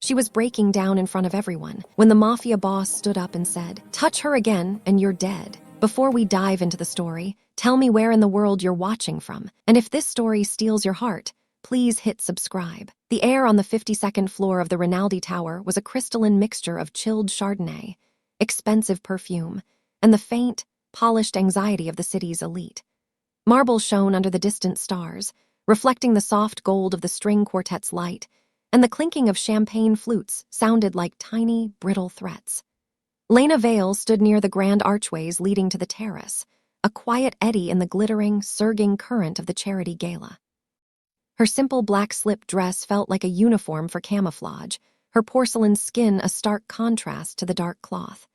She was breaking down in front of everyone when the Mafia boss stood up and said, "Touch her again and you're dead." Before we dive into the story, tell me where in the world you're watching from, and if this story steals your heart, please hit subscribe. The air on the 52nd floor of the Rinaldi Tower was a crystalline mixture of chilled Chardonnay, expensive perfume, and the faint, polished anxiety of the city's elite. Marble shone under the distant stars, reflecting the soft gold of the string quartet's light, and the clinking of champagne flutes sounded like tiny, brittle threats. Lena Vale stood near the grand archways leading to the terrace, a quiet eddy in the glittering, surging current of the charity gala. Her simple black slip dress felt like a uniform for camouflage, her porcelain skin a stark contrast to the dark cloth.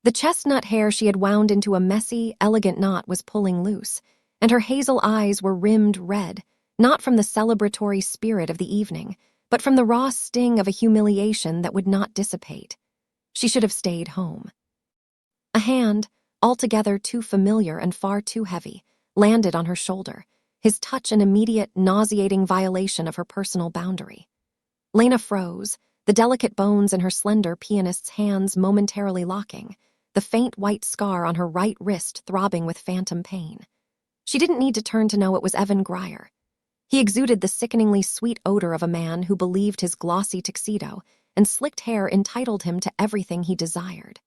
The chestnut hair she had wound into a messy, elegant knot was pulling loose, and her hazel eyes were rimmed red, not from the celebratory spirit of the evening, but from the raw sting of a humiliation that would not dissipate. She should have stayed home. A hand, altogether too familiar and far too heavy, landed on her shoulder, his touch an immediate, nauseating violation of her personal boundary. Lena froze, the delicate bones in her slender pianist's hands momentarily locking, the faint white scar on her right wrist throbbing with phantom pain. She didn't need to turn to know it was Evan Grier. He exuded the sickeningly sweet odor of a man who believed his glossy tuxedo and slicked hair entitled him to everything he desired.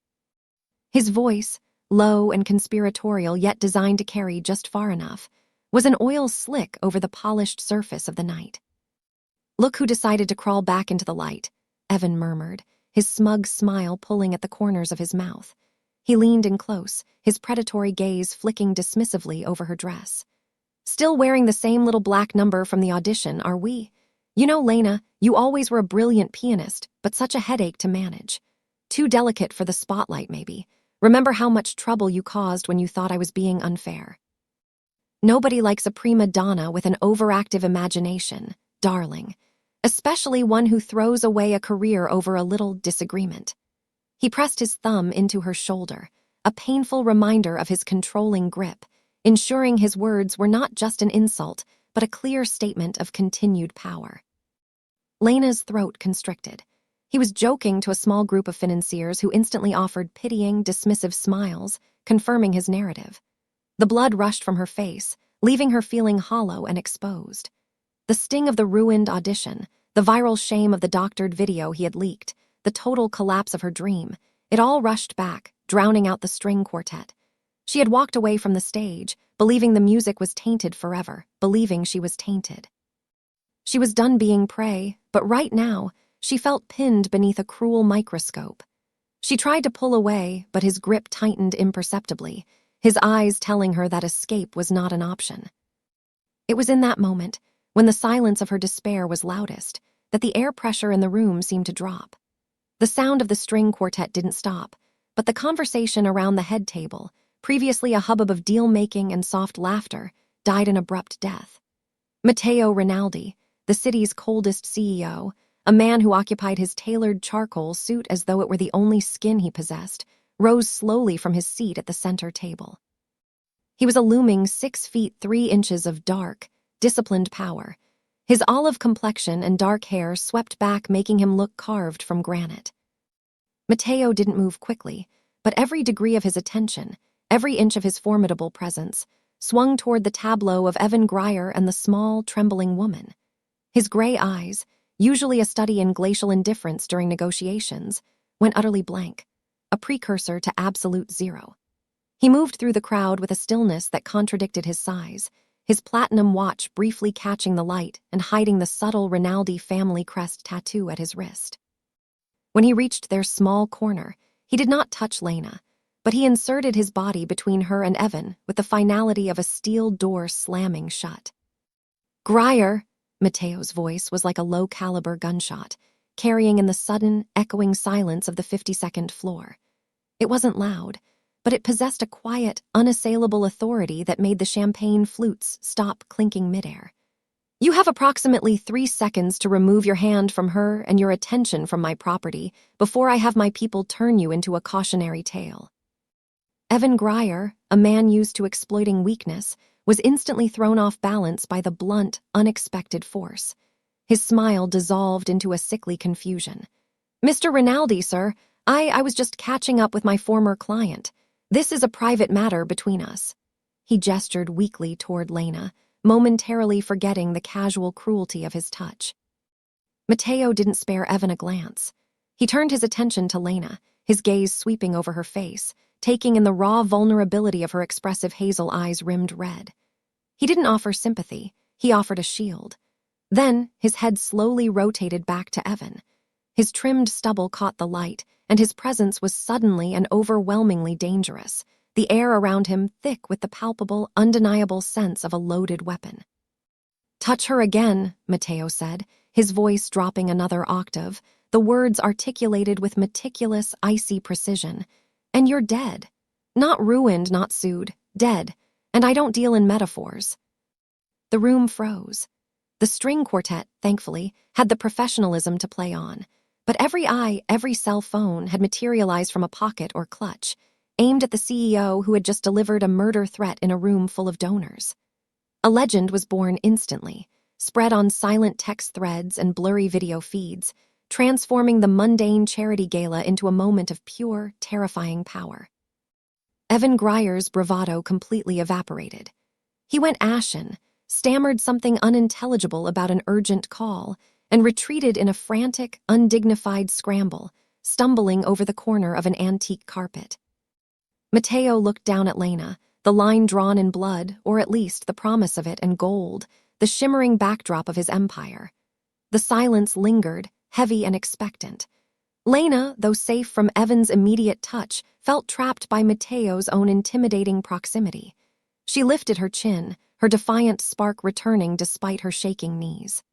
His voice, low and conspiratorial yet designed to carry just far enough, was an oil slick over the polished surface of the night. "Look who decided to crawl back into the light," Evan murmured, his smug smile pulling at the corners of his mouth. He leaned in close, his predatory gaze flicking dismissively over her dress. "Still wearing the same little black number from the audition, are we? You know, Lena, you always were a brilliant pianist, but such a headache to manage. Too delicate for the spotlight, maybe. Remember how much trouble you caused when you thought I was being unfair? Nobody likes a prima donna with an overactive imagination, darling, especially one who throws away a career over a little disagreement." He pressed his thumb into her shoulder, a painful reminder of his controlling grip, ensuring his words were not just an insult, but a clear statement of continued power. Lena's throat constricted. He was joking to a small group of financiers who instantly offered pitying, dismissive smiles, confirming his narrative. The blood rushed from her face, leaving her feeling hollow and exposed. The sting of the ruined audition, the viral shame of the doctored video he had leaked, the total collapse of her dream, it all rushed back, drowning out the string quartet. She had walked away from the stage, believing the music was tainted forever, believing she was tainted. She was done being prey, but right now, she felt pinned beneath a cruel microscope. She tried to pull away, but his grip tightened imperceptibly, his eyes telling her that escape was not an option. It was in that moment, when the silence of her despair was loudest, that the air pressure in the room seemed to drop. The sound of the string quartet didn't stop, but the conversation around the head table, previously a hubbub of deal-making and soft laughter, died an abrupt death. Matteo Rinaldi, the city's coldest CEO, a man who occupied his tailored charcoal suit as though it were the only skin he possessed, rose slowly from his seat at the center table. He was a looming 6 feet 3 inches of dark, disciplined power. His olive complexion and dark hair swept back, making him look carved from granite. Matteo didn't move quickly, but every degree of his attention, every inch of his formidable presence, swung toward the tableau of Evan Grier and the small, trembling woman. His gray eyes, usually a study in glacial indifference during negotiations, went utterly blank, a precursor to absolute zero. He moved through the crowd with a stillness that contradicted his size, his platinum watch briefly catching the light and hiding the subtle Rinaldi family crest tattoo at his wrist. When he reached their small corner, he did not touch Lena, but he inserted his body between her and Evan with the finality of a steel door slamming shut. "Grier," Matteo's voice was like a low-caliber gunshot, carrying in the sudden, echoing silence of the 52nd floor. It wasn't loud, but it possessed a quiet, unassailable authority that made the champagne flutes stop clinking midair. "You have approximately 3 seconds to remove your hand from her and your attention from my property before I have my people turn you into a cautionary tale." Evan Grier, a man used to exploiting weakness, was instantly thrown off balance by the blunt, unexpected force. His smile dissolved into a sickly confusion. Mr. Rinaldi, sir, I was just catching up with my former client. This is a private matter between us. He gestured weakly toward Lena, momentarily forgetting the casual cruelty of his touch. Matteo didn't spare Evan a glance. He turned his attention to Lena, his gaze sweeping over her face, taking in the raw vulnerability of her expressive hazel eyes rimmed red. He didn't offer sympathy, he offered a shield. Then his head slowly rotated back to Evan. His trimmed stubble caught the light, and his presence was suddenly and overwhelmingly dangerous, the air around him thick with the palpable, undeniable sense of a loaded weapon. "Touch her again," Matteo said, his voice dropping another octave, the words articulated with meticulous, icy precision. "And you're dead. Not ruined, not sued, dead. And I don't deal in metaphors." The room froze. The string quartet, thankfully, had the professionalism to play on, but every eye, every cell phone had materialized from a pocket or clutch, aimed at the CEO who had just delivered a murder threat in a room full of donors. A legend was born instantly, spread on silent text threads and blurry video feeds, transforming the mundane charity gala into a moment of pure, terrifying power. Evan Greyer's bravado completely evaporated. He went ashen, stammered something unintelligible about an urgent call, and retreated in a frantic, undignified scramble, stumbling over the corner of an antique carpet. Matteo looked down at Lena, the line drawn in blood, or at least the promise of it, and gold, the shimmering backdrop of his empire. The silence lingered, heavy and expectant. Lena, though safe from Evan's immediate touch, felt trapped by Matteo's own intimidating proximity. She lifted her chin, her defiant spark returning despite her shaking knees.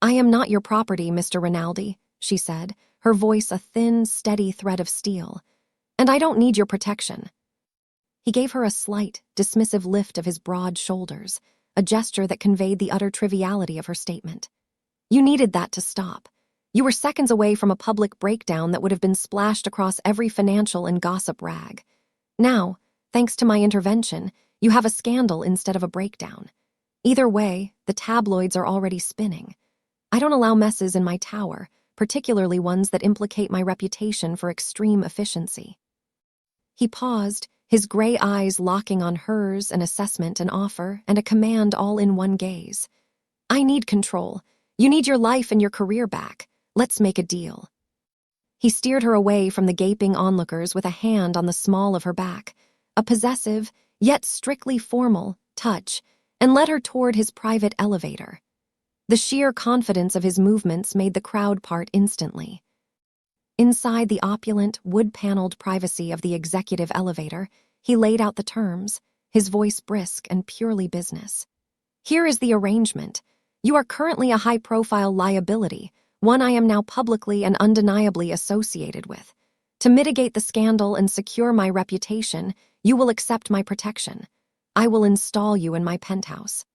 "I am not your property, Mr. Rinaldi," she said, her voice a thin, steady thread of steel. "And I don't need your protection." He gave her a slight, dismissive lift of his broad shoulders, a gesture that conveyed the utter triviality of her statement. "You needed that to stop. You were seconds away from a public breakdown that would have been splashed across every financial and gossip rag. Now, thanks to my intervention, you have a scandal instead of a breakdown. Either way, the tabloids are already spinning. I don't allow messes in my tower, particularly ones that implicate my reputation for extreme efficiency." He paused, his gray eyes locking on hers, an assessment, an offer, and a command all in one gaze. "I need control. You need your life and your career back. Let's make a deal." He steered her away from the gaping onlookers with a hand on the small of her back, a possessive, yet strictly formal, touch, and led her toward his private elevator. The sheer confidence of his movements made the crowd part instantly. Inside the opulent, wood-paneled privacy of the executive elevator, he laid out the terms, his voice brisk and purely business. "Here is the arrangement. You are currently a high-profile liability, one I am now publicly and undeniably associated with. To mitigate the scandal and secure my reputation, you will accept my protection. I will install you in my penthouse.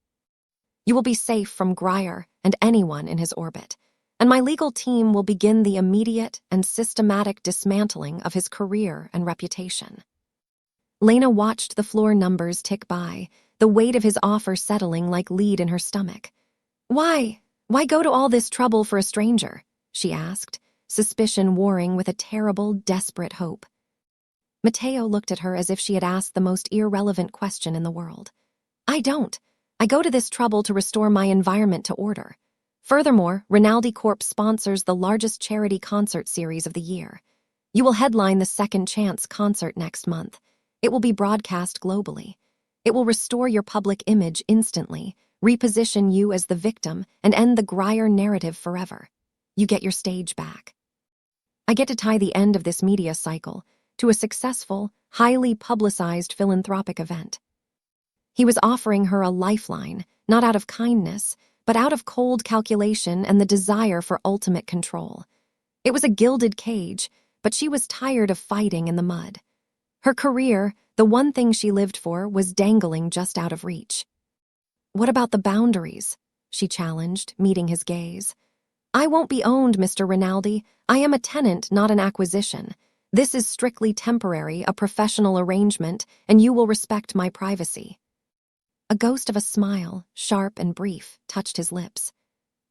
You will be safe from Greyer and anyone in his orbit, and my legal team will begin the immediate and systematic dismantling of his career and reputation." Lena watched the floor numbers tick by, the weight of his offer settling like lead in her stomach. Why go to all this trouble for a stranger?" she asked, suspicion warring with a terrible, desperate hope. Matteo looked at her as if she had asked the most irrelevant question in the world. "I don't. I go to this trouble to restore my environment to order. Furthermore, Rinaldi Corp sponsors the largest charity concert series of the year. You will headline the Second Chance concert next month. It will be broadcast globally. It will restore your public image instantly, reposition you as the victim, and end the Greyer narrative forever. You get your stage back. I get to tie the end of this media cycle to a successful, highly publicized philanthropic event." He was offering her a lifeline, not out of kindness, but out of cold calculation and the desire for ultimate control. It was a gilded cage, but she was tired of fighting in the mud. Her career, the one thing she lived for, was dangling just out of reach. "What about the boundaries?" she challenged, meeting his gaze. "I won't be owned, Mr. Rinaldi. I am a tenant, not an acquisition. This is strictly temporary, a professional arrangement, and you will respect my privacy." A ghost of a smile, sharp and brief, touched his lips.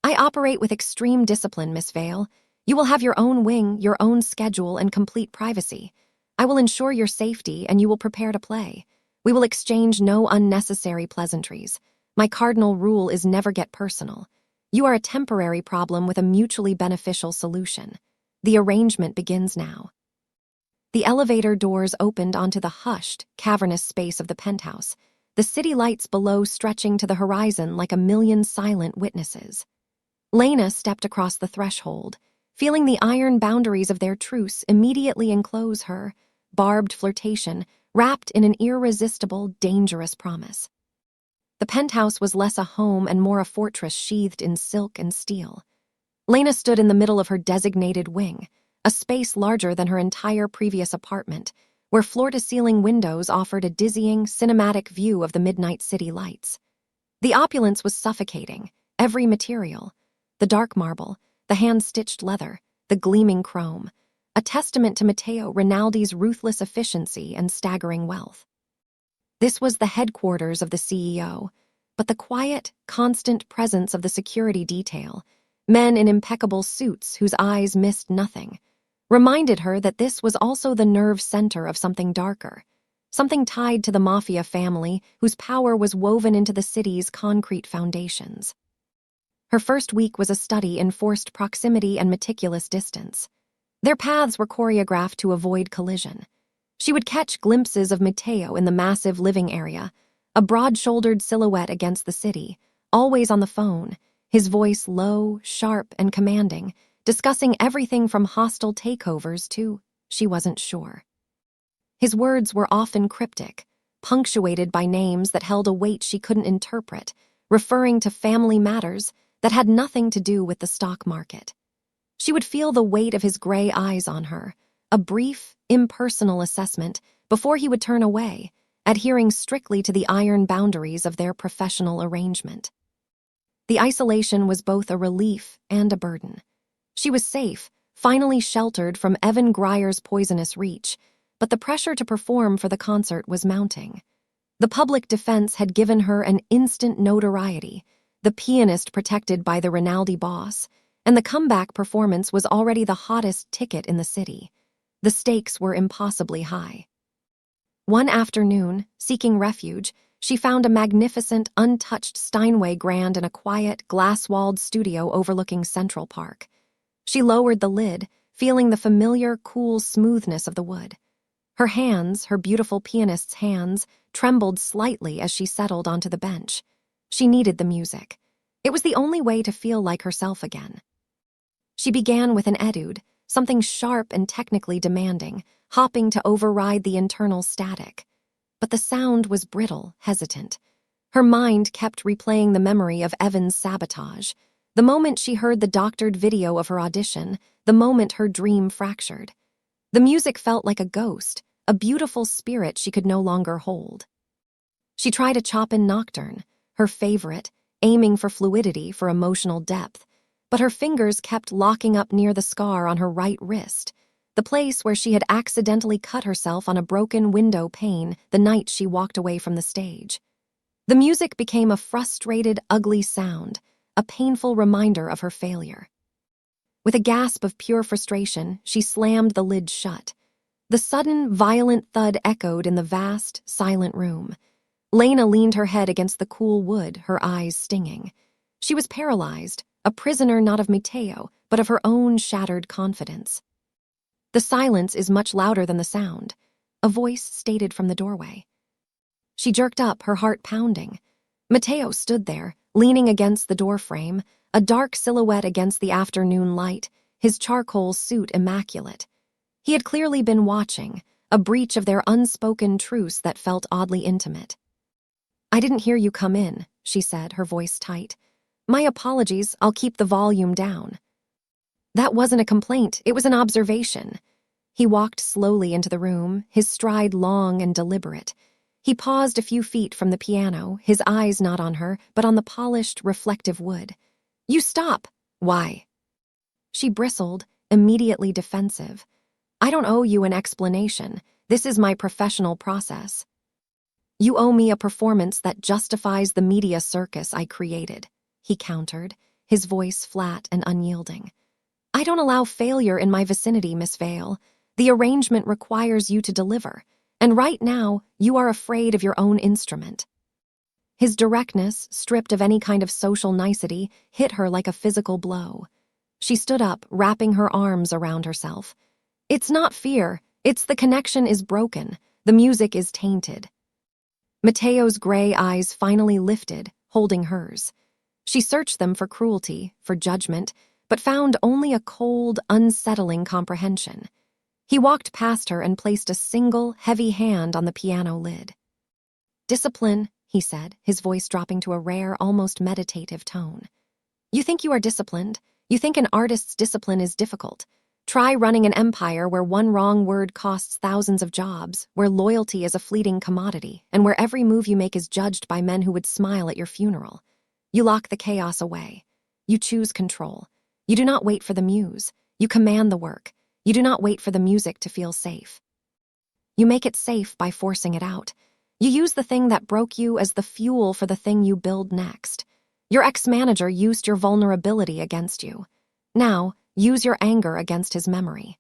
"I operate with extreme discipline, Miss Vale. You will have your own wing, your own schedule, and complete privacy. I will ensure your safety, and you will prepare to play. We will exchange no unnecessary pleasantries. My cardinal rule is never get personal. You are a temporary problem with a mutually beneficial solution. The arrangement begins now. The elevator doors opened onto the hushed, cavernous space of the penthouse, the city lights below stretching to the horizon like a million silent witnesses. Lena stepped across the threshold, feeling the iron boundaries of their truce immediately enclose her, barbed flirtation, wrapped in an irresistible, dangerous promise. The penthouse was less a home and more a fortress sheathed in silk and steel. Lena stood in the middle of her designated wing, a space larger than her entire previous apartment, where floor-to-ceiling windows offered a dizzying, cinematic view of the midnight city lights. The opulence was suffocating, every material, the dark marble, the hand-stitched leather, the gleaming chrome, a testament to Matteo Rinaldi's ruthless efficiency and staggering wealth. This was the headquarters of the CEO, but the quiet, constant presence of the security detail, men in impeccable suits whose eyes missed nothing, reminded her that this was also the nerve center of something darker, something tied to the Mafia family whose power was woven into the city's concrete foundations. Her first week was a study in forced proximity and meticulous distance. Their paths were choreographed to avoid collision. She would catch glimpses of Matteo in the massive living area, a broad-shouldered silhouette against the city, always on the phone, his voice low, sharp, and commanding, discussing everything from hostile takeovers to, she wasn't sure. His words were often cryptic, punctuated by names that held a weight she couldn't interpret, referring to family matters that had nothing to do with the stock market. She would feel the weight of his gray eyes on her, a brief, impersonal assessment before he would turn away, adhering strictly to the iron boundaries of their professional arrangement. The isolation was both a relief and a burden. She was safe, finally sheltered from Evan Grier's poisonous reach, but the pressure to perform for the concert was mounting. The public defense had given her an instant notoriety, the pianist protected by the Rinaldi boss, and the comeback performance was already the hottest ticket in the city. The stakes were impossibly high. One afternoon, seeking refuge, she found a magnificent, untouched Steinway Grand in a quiet, glass-walled studio overlooking Central Park. She lowered the lid, feeling the familiar, cool smoothness of the wood. Her hands, her beautiful pianist's hands, trembled slightly as she settled onto the bench. She needed the music. It was the only way to feel like herself again. She began with an etude, something sharp and technically demanding, hopping to override the internal static. But the sound was brittle, hesitant. Her mind kept replaying the memory of Evan's sabotage. The moment she heard the doctored video of her audition, the moment her dream fractured. The music felt like a ghost, a beautiful spirit she could no longer hold. She tried a Chopin nocturne, her favorite, aiming for fluidity, for emotional depth, but her fingers kept locking up near the scar on her right wrist, the place where she had accidentally cut herself on a broken window pane the night she walked away from the stage. The music became a frustrated, ugly sound, a painful reminder of her failure. With a gasp of pure frustration, she slammed the lid shut. The sudden, violent thud echoed in the vast, silent room. Lena leaned her head against the cool wood, her eyes stinging. She was paralyzed, a prisoner not of Matteo, but of her own shattered confidence. The silence is much louder than the sound, a voice stated from the doorway. She jerked up, her heart pounding. Matteo stood there, leaning against the doorframe, a dark silhouette against the afternoon light, his charcoal suit immaculate. He had clearly been watching, a breach of their unspoken truce that felt oddly intimate. "I didn't hear you come in," she said, her voice tight. "My apologies, I'll keep the volume down." "That wasn't a complaint, it was an observation." He walked slowly into the room, his stride long and deliberate. He paused a few feet from the piano, his eyes not on her, but on the polished, reflective wood. "You stop!" "Why?" She bristled, immediately defensive. "I don't owe you an explanation. This is my professional process." "You owe me a performance that justifies the media circus I created," he countered, his voice flat and unyielding. I don't allow failure in my vicinity, Miss Vale. The arrangement requires you to deliver, and right now you are afraid of your own instrument." His directness, stripped of any kind of social nicety, hit her like a physical blow. She stood up, wrapping her arms around herself. "It's not fear, it's the connection is broken, the music is tainted." Mateo's gray eyes finally lifted, holding hers. She searched them for cruelty, for judgment, but found only a cold, unsettling comprehension. He walked past her and placed a single, heavy hand on the piano lid. "Discipline," he said, his voice dropping to a rare, almost meditative tone. "You think you are disciplined? You think an artist's discipline is difficult? Try running an empire where one wrong word costs thousands of jobs, where loyalty is a fleeting commodity, and where every move you make is judged by men who would smile at your funeral. You lock the chaos away. You choose control. You do not wait for the muse. You command the work. You do not wait for the music to feel safe. You make it safe by forcing it out. You use the thing that broke you as the fuel for the thing you build next. Your ex-manager used your vulnerability against you. Now, use your anger against his memory."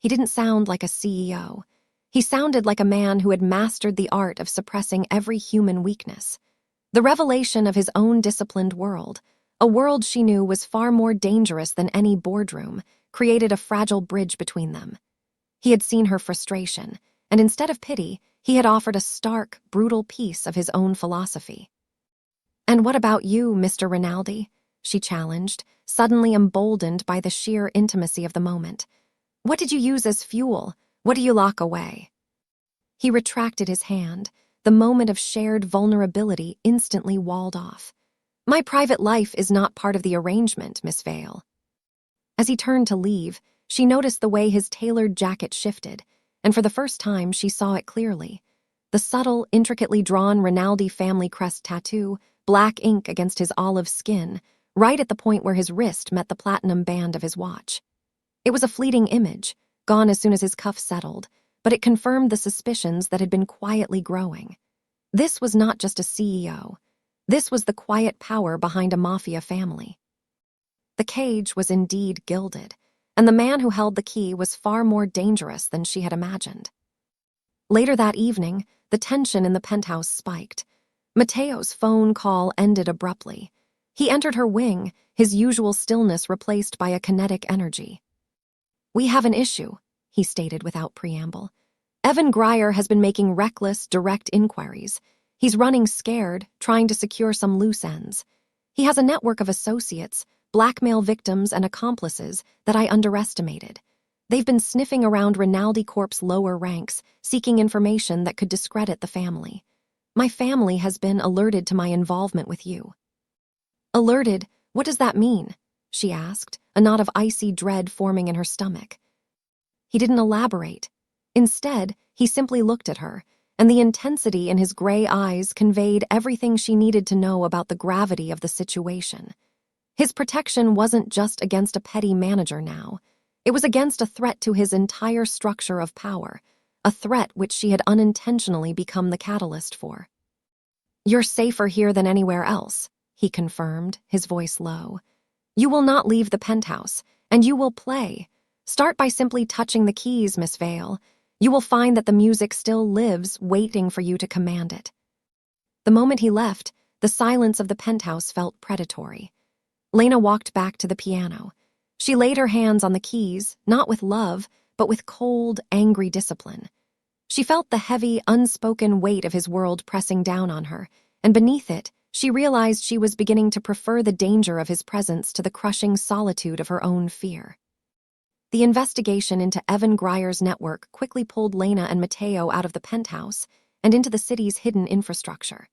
He didn't sound like a CEO. He sounded like a man who had mastered the art of suppressing every human weakness. The revelation of his own disciplined world, a world she knew was far more dangerous than any boardroom, created a fragile bridge between them. He had seen her frustration, and instead of pity, he had offered a stark, brutal piece of his own philosophy. "And what about you, Mr. Rinaldi?" she challenged, suddenly emboldened by the sheer intimacy of the moment. "What did you use as fuel? What do you lock away?" He retracted his hand, the moment of shared vulnerability instantly walled off. "My private life is not part of the arrangement, Miss Vale." As he turned to leave, she noticed the way his tailored jacket shifted, and for the first time she saw it clearly. The subtle, intricately drawn Rinaldi family crest tattoo, black ink against his olive skin, right at the point where his wrist met the platinum band of his watch. It was a fleeting image, gone as soon as his cuff settled, but it confirmed the suspicions that had been quietly growing. This was not just a CEO. This was the quiet power behind a mafia family. The cage was indeed gilded, and the man who held the key was far more dangerous than she had imagined. Later that evening, the tension in the penthouse spiked. Mateo's phone call ended abruptly. He entered her wing, his usual stillness replaced by a kinetic energy. "We have an issue," he stated without preamble. "Evan Grier has been making reckless, direct inquiries. He's running scared, trying to secure some loose ends. He has a network of associates, blackmail victims, and accomplices that I underestimated. They've been sniffing around Rinaldi Corp's lower ranks, seeking information that could discredit the family. My family has been alerted to my involvement with you." "Alerted? What does that mean?" she asked, a knot of icy dread forming in her stomach. He didn't elaborate. Instead, he simply looked at her, and the intensity in his gray eyes conveyed everything she needed to know about the gravity of the situation. His protection wasn't just against a petty manager now. It was against a threat to his entire structure of power, a threat which she had unintentionally become the catalyst for. "You're safer here than anywhere else," he confirmed, his voice low. "You will not leave the penthouse, and you will play. Start by simply touching the keys, Miss Vale. You will find that the music still lives, waiting for you to command it." The moment he left, the silence of the penthouse felt predatory. Lena walked back to the piano. She laid her hands on the keys, not with love, but with cold, angry discipline. She felt the heavy, unspoken weight of his world pressing down on her, and beneath it, she realized she was beginning to prefer the danger of his presence to the crushing solitude of her own fear. The investigation into Evan Grier's network quickly pulled Lena and Mateo out of the penthouse and into the city's hidden infrastructure.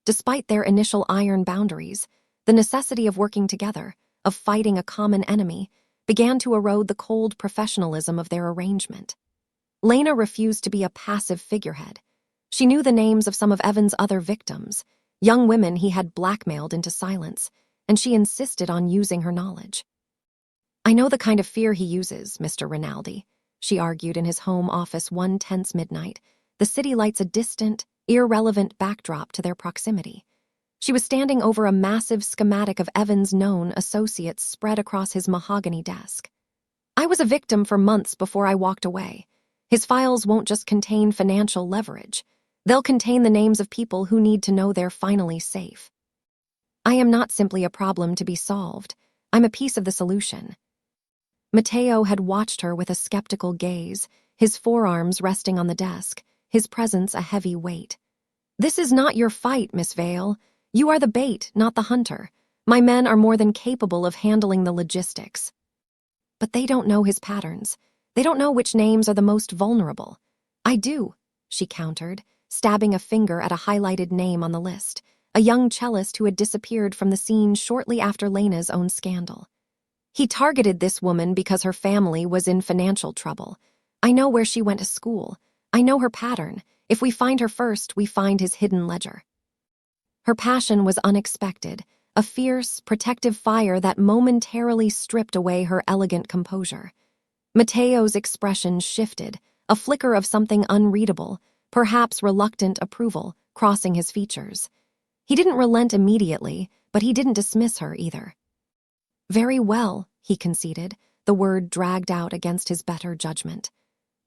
Despite their initial iron boundaries, the necessity of working together, of fighting a common enemy, began to erode the cold professionalism of their arrangement. Lena refused to be a passive figurehead. She knew the names of some of Evan's other victims, young women he had blackmailed into silence, and she insisted on using her knowledge. "I know the kind of fear he uses, Mr. Rinaldi," she argued in his home office one tense midnight. The city lights a distant, irrelevant backdrop to their proximity. She was standing over a massive schematic of Evan's known associates spread across his mahogany desk. I was a victim for months before I walked away. His files won't just contain financial leverage. They'll contain the names of people who need to know they're finally safe. I am not simply a problem to be solved. I'm a piece of the solution. Mateo had watched her with a skeptical gaze, his forearms resting on the desk, his presence a heavy weight. This is not your fight, Miss Vale. You are the bait, not the hunter. My men are more than capable of handling the logistics. But they don't know his patterns. They don't know which names are the most vulnerable. I do, she countered, stabbing a finger at a highlighted name on the list, a young cellist who had disappeared from the scene shortly after Lena's own scandal. He targeted this woman because her family was in financial trouble. I know where she went to school. I know her pattern. If we find her first, we find his hidden ledger. Her passion was unexpected, a fierce, protective fire that momentarily stripped away her elegant composure. Mateo's expression shifted, a flicker of something unreadable, perhaps reluctant approval, crossing his features. He didn't relent immediately, but he didn't dismiss her either. Very well, he conceded, the word dragged out against his better judgment.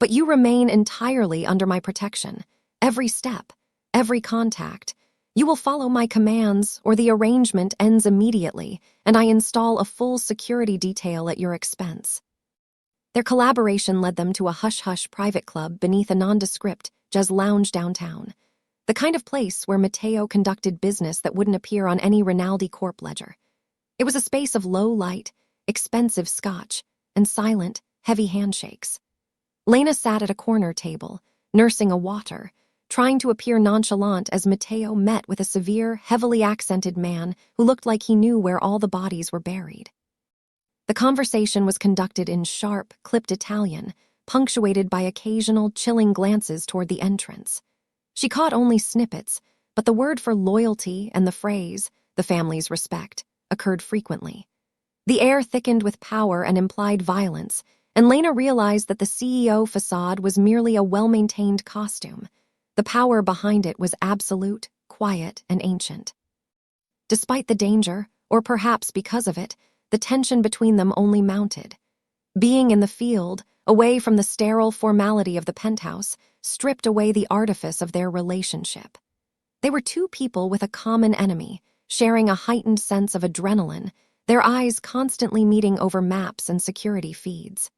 But you remain entirely under my protection. Every step, every contact. You will follow my commands, or the arrangement ends immediately, and I install a full security detail at your expense. Their collaboration led them to a hush-hush private club beneath a nondescript jazz lounge downtown, the kind of place where Mateo conducted business that wouldn't appear on any Rinaldi Corp ledger. It was a space of low light, expensive scotch, and silent, heavy handshakes. Lena sat at a corner table, nursing a water, trying to appear nonchalant as Mateo met with a severe, heavily accented man who looked like he knew where all the bodies were buried. The conversation was conducted in sharp, clipped Italian, punctuated by occasional, chilling glances toward the entrance. She caught only snippets, but the word for loyalty and the phrase, the family's respect, occurred frequently. The air thickened with power and implied violence, and Lena realized that the CEO facade was merely a well-maintained costume. The power behind it was absolute, quiet, and ancient. Despite the danger, or perhaps because of it, the tension between them only mounted. Being in the field, away from the sterile formality of the penthouse, stripped away the artifice of their relationship. They were two people with a common enemy, sharing a heightened sense of adrenaline, their eyes constantly meeting over maps and security feeds.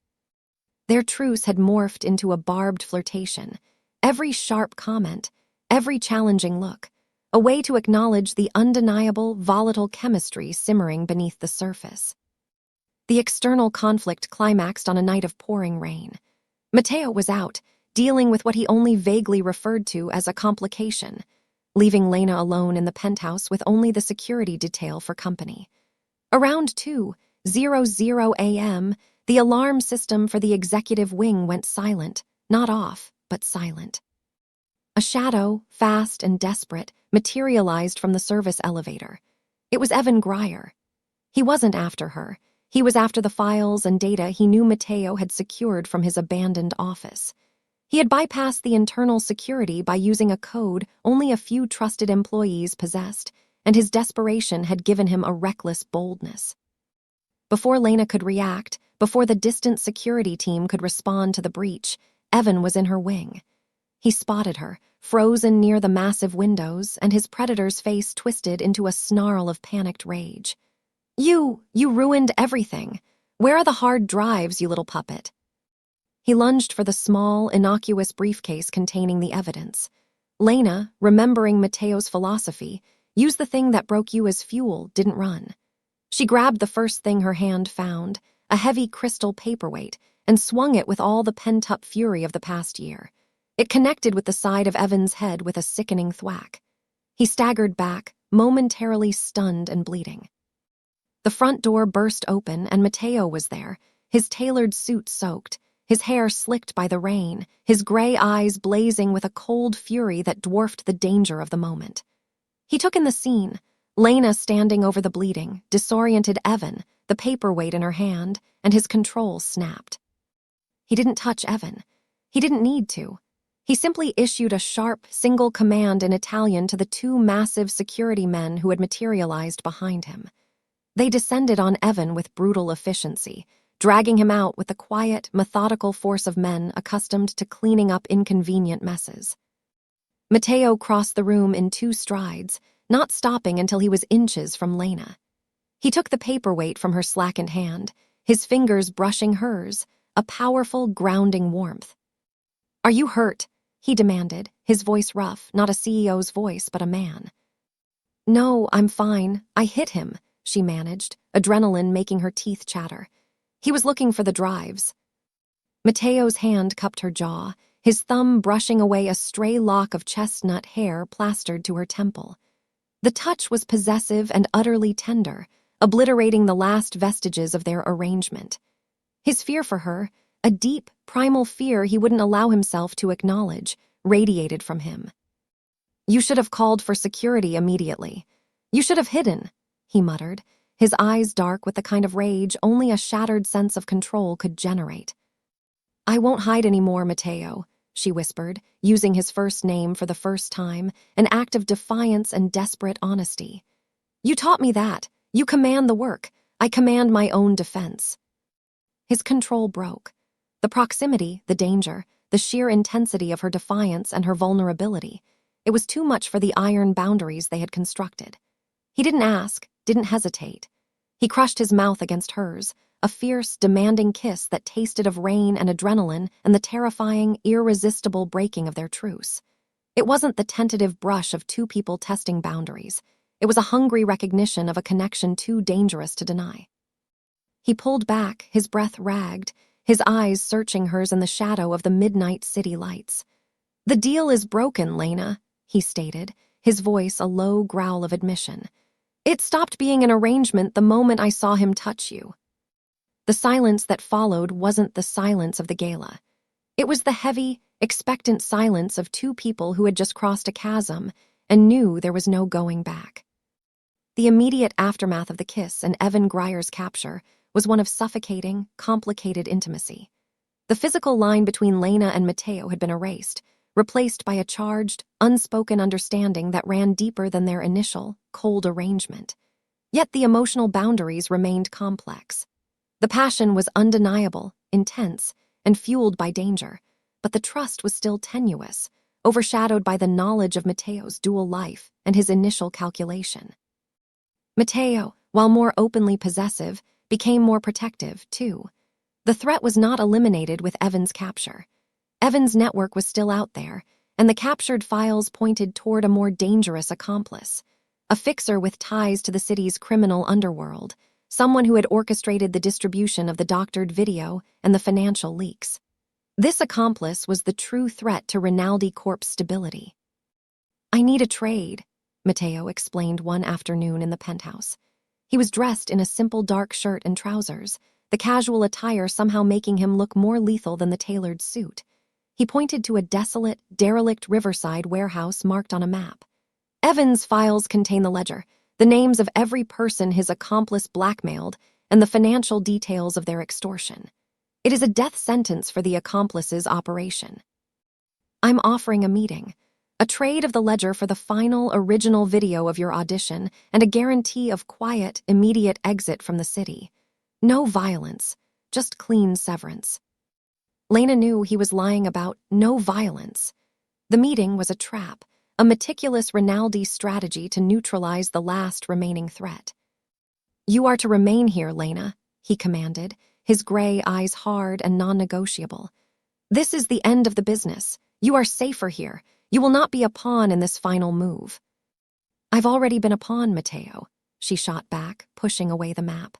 Their truce had morphed into a barbed flirtation, every sharp comment, every challenging look, a way to acknowledge the undeniable, volatile chemistry simmering beneath the surface. The external conflict climaxed on a night of pouring rain. Mateo was out, dealing with what he only vaguely referred to as a complication, leaving Lena alone in the penthouse with only the security detail for company. Around 2:00 a.m., the alarm system for the executive wing went silent, not off, but silent. A shadow, fast and desperate, materialized from the service elevator. It was Evan Grier. He wasn't after her. He was after the files and data he knew Mateo had secured from his abandoned office. He had bypassed the internal security by using a code only a few trusted employees possessed, and his desperation had given him a reckless boldness. Before Lena could react, before the distant security team could respond to the breach, Evan was in her wing. He spotted her, frozen near the massive windows, and his predator's face twisted into a snarl of panicked rage. You ruined everything. Where are the hard drives, you little puppet?" He lunged for the small, innocuous briefcase containing the evidence. Lena, remembering Mateo's philosophy, use the thing that broke you as fuel, didn't run. She grabbed the first thing her hand found, a heavy crystal paperweight, and swung it with all the pent-up fury of the past year. It connected with the side of Evan's head with a sickening thwack. He staggered back, momentarily stunned and bleeding. The front door burst open and Mateo was there, his tailored suit soaked, his hair slicked by the rain, his gray eyes blazing with a cold fury that dwarfed the danger of the moment. He took in the scene, Lena standing over the bleeding, disoriented Evan, the paperweight in her hand, and his control snapped. He didn't touch Evan. He didn't need to. He simply issued a sharp, single command in Italian to the two massive security men who had materialized behind him. They descended on Evan with brutal efficiency, dragging him out with the quiet, methodical force of men accustomed to cleaning up inconvenient messes. Matteo crossed the room in 2 strides, not stopping until he was inches from Lena. He took the paperweight from her slackened hand, his fingers brushing hers, a powerful, grounding warmth. "Are you hurt?" he demanded, his voice rough, not a CEO's voice, but a man. "No, I'm fine. I hit him," she managed, adrenaline making her teeth chatter. "He was looking for the drives." Matteo's hand cupped her jaw, his thumb brushing away a stray lock of chestnut hair plastered to her temple. The touch was possessive and utterly tender, obliterating the last vestiges of their arrangement. His fear for her, a deep, primal fear he wouldn't allow himself to acknowledge, radiated from him. "You should have called for security immediately. You should have hidden," he muttered, his eyes dark with the kind of rage only a shattered sense of control could generate. "I won't hide anymore, Matteo," she whispered, using his first name for the first time, an act of defiance and desperate honesty. "You taught me that. You command the work. I command my own defense." His control broke. The proximity, the danger, the sheer intensity of her defiance and her vulnerability. It was too much for the iron boundaries they had constructed. He didn't ask, didn't hesitate. He crushed his mouth against hers, a fierce, demanding kiss that tasted of rain and adrenaline and the terrifying, irresistible breaking of their truce. It wasn't the tentative brush of 2 people testing boundaries. It was a hungry recognition of a connection too dangerous to deny. He pulled back, his breath ragged, his eyes searching hers in the shadow of the midnight city lights. "The deal is broken, Lena," he stated, his voice a low growl of admission. "It stopped being an arrangement the moment I saw him touch you." The silence that followed wasn't the silence of the gala. It was the heavy, expectant silence of 2 people who had just crossed a chasm and knew there was no going back. The immediate aftermath of the kiss and Evan Grier's capture was one of suffocating, complicated intimacy. The physical line between Lena and Matteo had been erased, replaced by a charged, unspoken understanding that ran deeper than their initial, cold arrangement. Yet the emotional boundaries remained complex. The passion was undeniable, intense, and fueled by danger, but the trust was still tenuous, overshadowed by the knowledge of Matteo's dual life and his initial calculation. Matteo, while more openly possessive, became more protective, too. The threat was not eliminated with Evan's capture. Evan's network was still out there, and the captured files pointed toward a more dangerous accomplice, a fixer with ties to the city's criminal underworld, someone who had orchestrated the distribution of the doctored video and the financial leaks. This accomplice was the true threat to Rinaldi Corp's stability. "I need a trade," Matteo explained one afternoon in the penthouse. He was dressed in a simple dark shirt and trousers, the casual attire somehow making him look more lethal than the tailored suit. He pointed to a desolate, derelict riverside warehouse marked on a map. "Evan's files contain the ledger, the names of every person his accomplice blackmailed, and the financial details of their extortion. It is a death sentence for the accomplice's operation. I'm offering a meeting. A trade of the ledger for the final, original video of your audition and a guarantee of quiet, immediate exit from the city. No violence, just clean severance." Lena knew he was lying about no violence. The meeting was a trap, a meticulous Rinaldi strategy to neutralize the last remaining threat. "You are to remain here, Lena," he commanded, his gray eyes hard and non-negotiable. "This is the end of the business. You are safer here. You will not be a pawn in this final move." "I've already been a pawn, Matteo," she shot back, pushing away the map.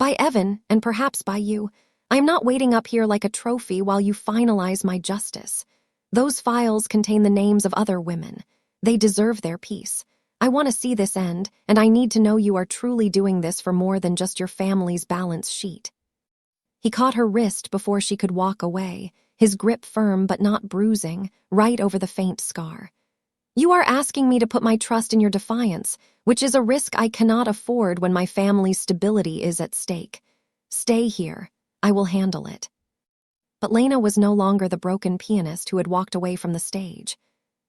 "By Evan, and perhaps by you. I am not waiting up here like a trophy while you finalize my justice. Those files contain the names of other women. They deserve their peace. I want to see this end, and I need to know you are truly doing this for more than just your family's balance sheet." He caught her wrist before she could walk away, his grip firm but not bruising, right over the faint scar. "You are asking me to put my trust in your defiance, which is a risk I cannot afford when my family's stability is at stake. Stay here. I will handle it." But Lena was no longer the broken pianist who had walked away from the stage.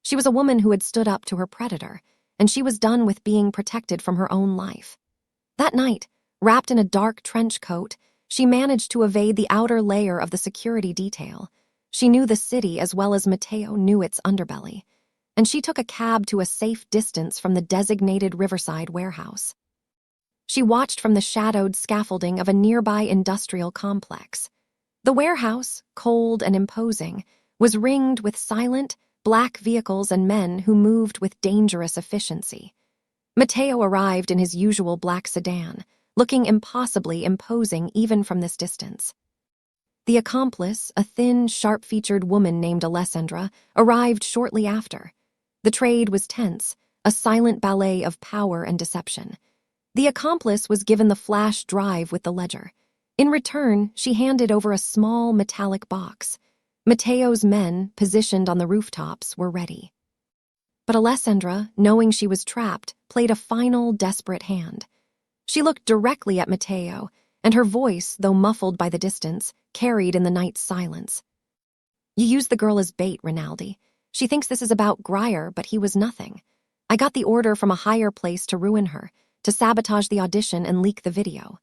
She was a woman who had stood up to her predator, and she was done with being protected from her own life. That night, wrapped in a dark trench coat, she managed to evade the outer layer of the security detail. She knew the city as well as Mateo knew its underbelly, and she took a cab to a safe distance from the designated Riverside warehouse. She watched from the shadowed scaffolding of a nearby industrial complex. The warehouse, cold and imposing, was ringed with silent, black vehicles and men who moved with dangerous efficiency. Mateo arrived in his usual black sedan, looking impossibly imposing even from this distance. The accomplice, a thin, sharp-featured woman named Alessandra, arrived shortly after. The trade was tense, a silent ballet of power and deception. The accomplice was given the flash drive with the ledger. In return, she handed over a small metallic box. Mateo's men, positioned on the rooftops, were ready. But Alessandra, knowing she was trapped, played a final, desperate hand. She looked directly at Mateo, and her voice, though muffled by the distance, carried in the night's silence. "You used the girl as bait, Rinaldi. She thinks this is about Grier, but he was nothing. I got the order from a higher place to ruin her, to sabotage the audition and leak the video.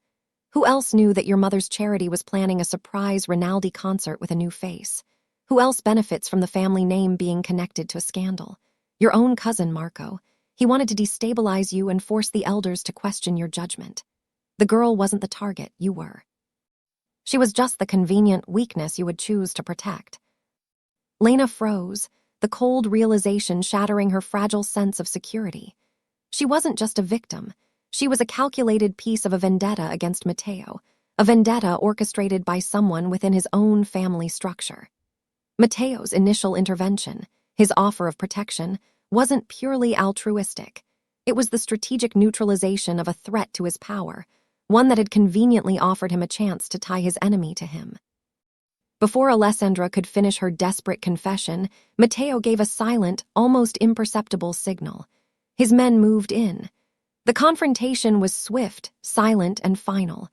Who else knew that your mother's charity was planning a surprise Rinaldi concert with a new face? Who else benefits from the family name being connected to a scandal? Your own cousin, Marco. He wanted to destabilize you and force the elders to question your judgment. The girl wasn't the target, you were. She was just the convenient weakness you would choose to protect." Lena froze, the cold realization shattering her fragile sense of security. She wasn't just a victim. She was a calculated piece of a vendetta against Mateo, a vendetta orchestrated by someone within his own family structure. Mateo's initial intervention, his offer of protection, wasn't purely altruistic. It was the strategic neutralization of a threat to his power, one that had conveniently offered him a chance to tie his enemy to him. Before Alessandra could finish her desperate confession, Mateo gave a silent, almost imperceptible signal. His men moved in. The confrontation was swift, silent, and final.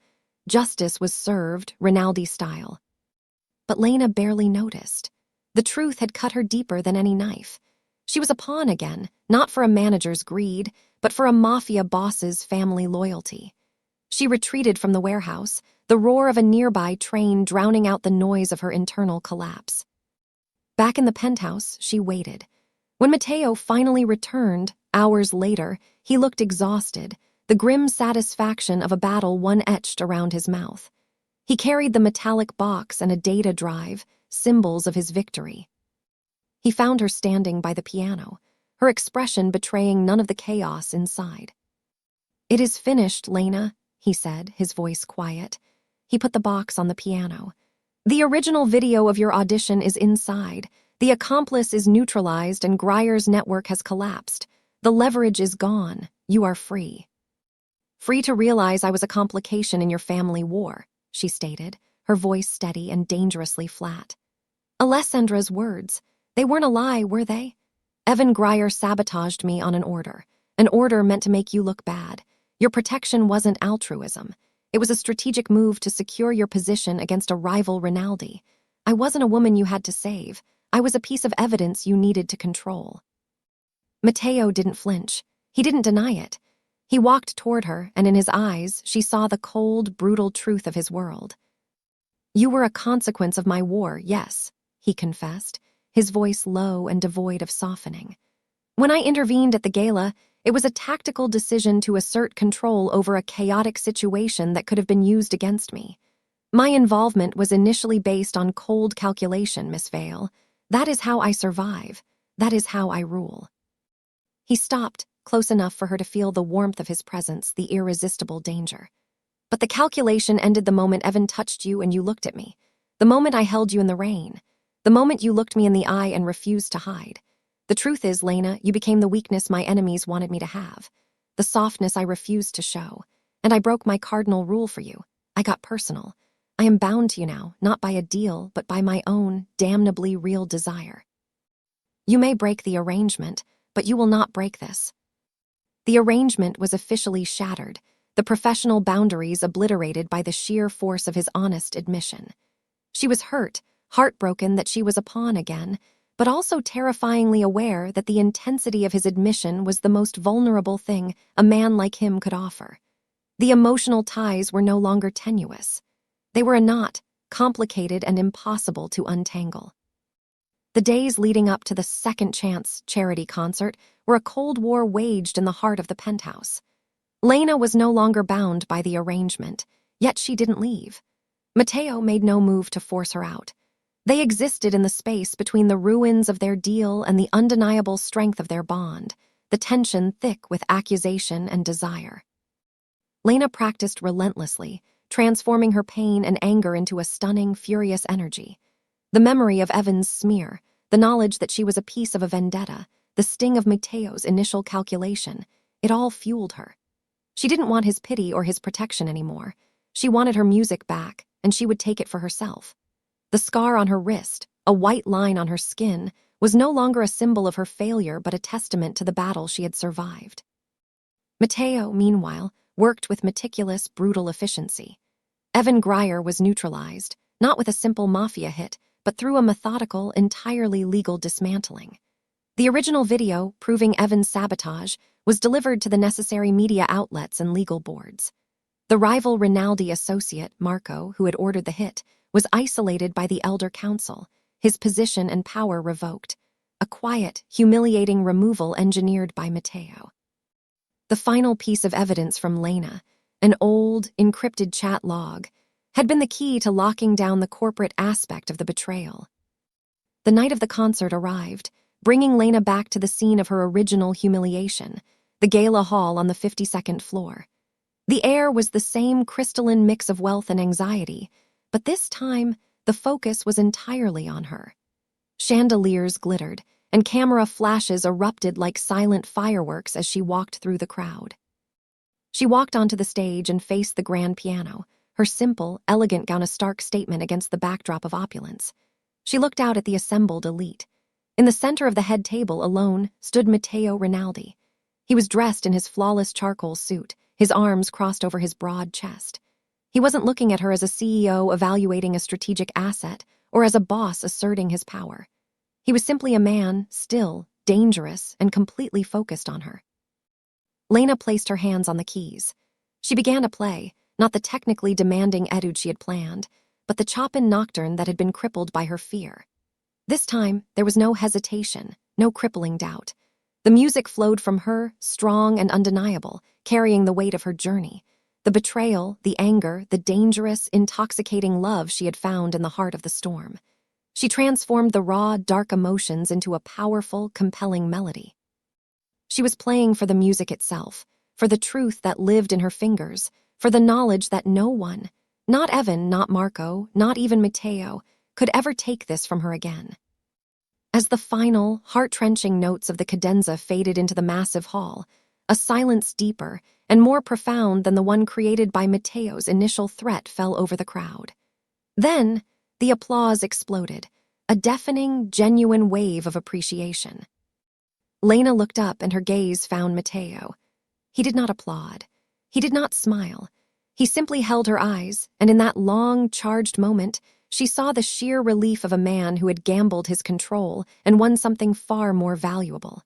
Justice was served, Rinaldi style. But Lena barely noticed. The truth had cut her deeper than any knife. She was a pawn again, not for a manager's greed, but for a mafia boss's family loyalty. She retreated from the warehouse, the roar of a nearby train drowning out the noise of her internal collapse. Back in the penthouse, she waited. When Mateo finally returned, hours later, he looked exhausted, the grim satisfaction of a battle won etched around his mouth. He carried the metallic box and a data drive, symbols of his victory. He found her standing by the piano, her expression betraying none of the chaos inside. "It is finished, Lena," he said, his voice quiet. He put the box on the piano. "The original video of your audition is inside. The accomplice is neutralized and Grier's network has collapsed. The leverage is gone. You are free." "Free to realize I was a complication in your family war," she stated, her voice steady and dangerously flat. Alessandra's words, they weren't a lie, were they? "Evan Grier sabotaged me on an order meant to make you look bad. Your protection wasn't altruism. It was a strategic move to secure your position against a rival Rinaldi. I wasn't a woman you had to save. I was a piece of evidence you needed to control." Mateo didn't flinch. He didn't deny it. He walked toward her, and in his eyes, she saw the cold, brutal truth of his world. "You were a consequence of my war, yes," he confessed, his voice low and devoid of softening. "When I intervened at the gala, it was a tactical decision to assert control over a chaotic situation that could have been used against me. My involvement was initially based on cold calculation, Miss Vale. That is how I survive. That is how I rule." He stopped, close enough for her to feel the warmth of his presence, the irresistible danger. "But the calculation ended the moment Evan touched you and you looked at me. The moment I held you in the rain. The moment you looked me in the eye and refused to hide. The truth is, Lena, you became the weakness my enemies wanted me to have. The softness I refused to show. And I broke my cardinal rule for you. I got personal. I am bound to you now, not by a deal, but by my own damnably real desire. You may break the arrangement, but you will not break this." The arrangement was officially shattered, the professional boundaries obliterated by the sheer force of his honest admission. She was hurt, heartbroken that she was a pawn again, but also terrifyingly aware that the intensity of his admission was the most vulnerable thing a man like him could offer. The emotional ties were no longer tenuous. They were a knot, complicated and impossible to untangle. The days leading up to the Second Chance charity concert were a Cold War waged in the heart of the penthouse. Lena was no longer bound by the arrangement, yet she didn't leave. Mateo made no move to force her out. They existed in the space between the ruins of their deal and the undeniable strength of their bond, the tension thick with accusation and desire. Lena practiced relentlessly, transforming her pain and anger into a stunning, furious energy. The memory of Evan's smear, the knowledge that she was a piece of a vendetta, the sting of Mateo's initial calculation, it all fueled her. She didn't want his pity or his protection anymore. She wanted her music back, and she would take it for herself. The scar on her wrist, a white line on her skin, was no longer a symbol of her failure but a testament to the battle she had survived. Mateo, meanwhile, worked with meticulous, brutal efficiency. Evan Grier was neutralized, not with a simple Mafia hit, but through a methodical, entirely legal dismantling. The original video, proving Evan's sabotage, was delivered to the necessary media outlets and legal boards. The rival Rinaldi associate, Marco, who had ordered the hit, was isolated by the elder council, his position and power revoked, a quiet, humiliating removal engineered by Mateo. The final piece of evidence from Lena, an old, encrypted chat log, had been the key to locking down the corporate aspect of the betrayal. The night of the concert arrived, bringing Lena back to the scene of her original humiliation, the gala hall on the 52nd floor. The air was the same crystalline mix of wealth and anxiety, but this time the focus was entirely on her. Chandeliers glittered, and camera flashes erupted like silent fireworks as she walked through the crowd. She walked onto the stage and faced the grand piano, her simple, elegant gown a stark statement against the backdrop of opulence. She looked out at the assembled elite. In the center of the head table, alone, stood Matteo Rinaldi. He was dressed in his flawless charcoal suit, his arms crossed over his broad chest. He wasn't looking at her as a CEO evaluating a strategic asset or as a boss asserting his power. He was simply a man, still, dangerous, and completely focused on her. Lena placed her hands on the keys. She began to play, not the technically demanding etude she had planned, but the Chopin nocturne that had been crippled by her fear. This time, there was no hesitation, no crippling doubt. The music flowed from her, strong and undeniable, carrying the weight of her journey. The betrayal, the anger, the dangerous, intoxicating love she had found in the heart of the storm. She transformed the raw, dark emotions into a powerful, compelling melody. She was playing for the music itself, for the truth that lived in her fingers, for the knowledge that no one, not Evan, not Marco, not even Matteo, could ever take this from her again. As the final, heart-wrenching notes of the cadenza faded into the massive hall, a silence deeper and more profound than the one created by Matteo's initial threat fell over the crowd. Then, the applause exploded, a deafening, genuine wave of appreciation. Lena looked up and her gaze found Matteo. He did not applaud. He did not smile. He simply held her eyes, and in that long, charged moment, she saw the sheer relief of a man who had gambled his control and won something far more valuable.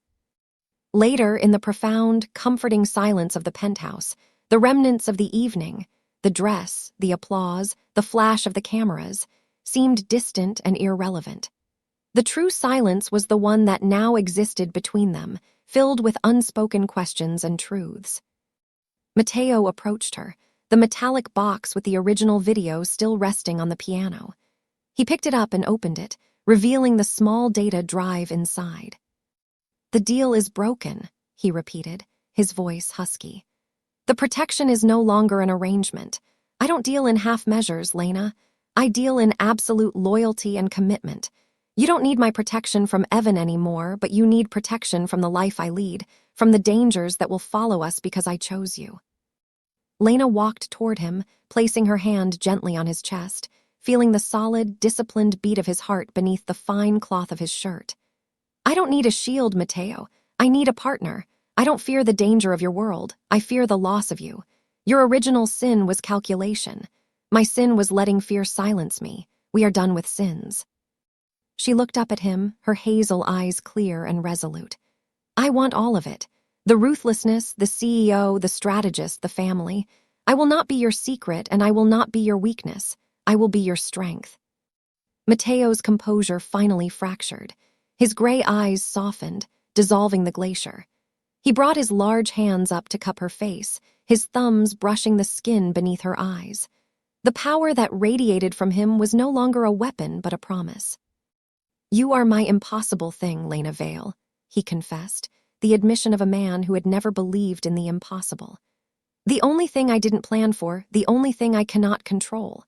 Later, in the profound, comforting silence of the penthouse, the remnants of the evening, the dress, the applause, the flash of the cameras, seemed distant and irrelevant. The true silence was the one that now existed between them, filled with unspoken questions and truths. Matteo approached her, the metallic box with the original video still resting on the piano. He picked it up and opened it, revealing the small data drive inside. "The deal is broken," he repeated, his voice husky. "The protection is no longer an arrangement. I don't deal in half measures, Lena. I deal in absolute loyalty and commitment. You don't need my protection from Evan anymore, but you need protection from the life I lead, from the dangers that will follow us because I chose you." Lena walked toward him, placing her hand gently on his chest, feeling the solid, disciplined beat of his heart beneath the fine cloth of his shirt. "I don't need a shield, Matteo. I need a partner. I don't fear the danger of your world. I fear the loss of you. Your original sin was calculation. My sin was letting fear silence me. We are done with sins." She looked up at him, her hazel eyes clear and resolute. I want all of it. The ruthlessness, the CEO, the strategist, the family. I will not be your secret, and I will not be your weakness. I will be your strength. Mateo's composure finally fractured. His gray eyes softened, dissolving the glacier. He brought his large hands up to cup her face, his thumbs brushing the skin beneath her eyes. The power that radiated from him was no longer a weapon, but a promise. You are my impossible thing, Lena Vale, he confessed, the admission of a man who had never believed in the impossible. The only thing I didn't plan for, the only thing I cannot control.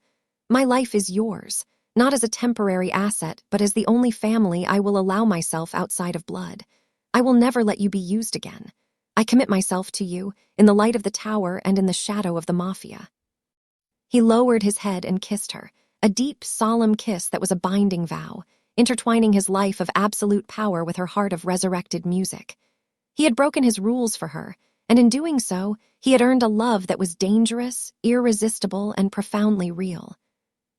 My life is yours, not as a temporary asset, but as the only family I will allow myself outside of blood. I will never let you be used again. I commit myself to you, in the light of the tower and in the shadow of the Mafia. He lowered his head and kissed her, a deep, solemn kiss that was a binding vow, intertwining his life of absolute power with her heart of resurrected music. He had broken his rules for her, and in doing so, he had earned a love that was dangerous, irresistible, and profoundly real.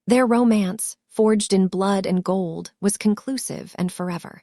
Their romance, forged in blood and gold, was conclusive and forever.